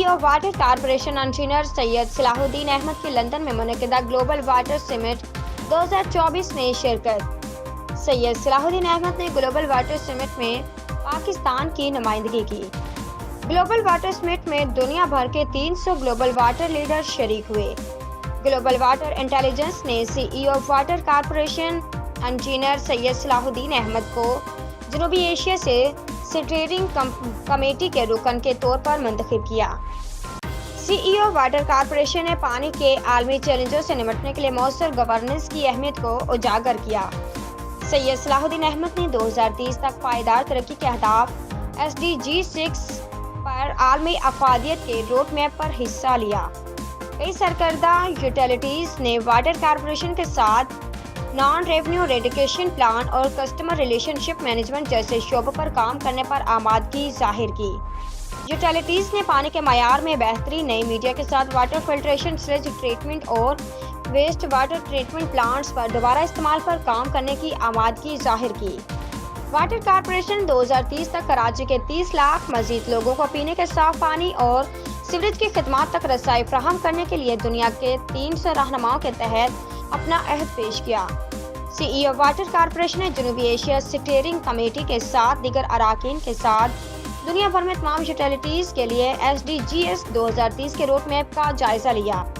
CEO water corporation engineer Syed Salahuddin Ahmed की London में मुनक़िदा global water summit 2024 में शिरकत। सैयद सलाहुद्दीन अहमद ने ग्लोबल वाटर समिट में पाकिस्तान की नुमाइंदगी की। ग्लोबल वाटर समिट में दुनिया भर के 300 ग्लोबल वाटर लीडर शरीक हुए। ग्लोबल वाटर इंटेलिजेंस ने CEO water corporation engineer Syed Salahuddin Ahmed को जनूबी एशिया से स्टीयरिंग कमेटी के रुकन के तौर पर मुंतखब किया। CEO वाटर कॉरपोरेशन ने पानी के आलमी चैलेंजों से निपटने के लिए मौसर गवर्नेंस की अहमियत को उजागर किया। सैयद सलाहुद्दीन अहमद ने 2030 तक पायदार तरक्की के अहदाफ SDG 6 पर आलमी अफादियत के रोड मैप पर हिस्सा लिया। कई सरकर्दा यूटिलिटीज ने वाटर कॉरपोरेशन के साथ नॉन रेवेन्यू रेडिकेशन प्लान और कस्टमर रिलेशनशिप मैनेजमेंट जैसे शोबों पर काम करने पर आमादगी जाहिर की। यूटिलिटीज ने पानी के मयार में बेहतरी, नई मीडिया के साथ वाटर फिल्ट्रेशन, स्लेज ट्रीटमेंट और वेस्ट वाटर ट्रीटमेंट प्लांट्स पर दोबारा इस्तेमाल पर काम करने की आमादगी जाहिर की। वाटर कॉरपोरेशन 2030 तक कराची के 30 लाख मजीद लोगों को पीने के साफ पानी और सीवरेज की खिदमात तक रसाई फराहम करने के लिए दुनिया के 300 रहनुमाओं के तहत अपना अहद पेश किया। CEO वाटर कॉरपोरेशन ने जनूबी एशिया स्टीयरिंग कमेटी के साथ दीगर अराकीन के साथ दुनिया भर में तमाम यूटिलिटीज के लिए SDGs 2030 के रोड मैप का जायजा लिया।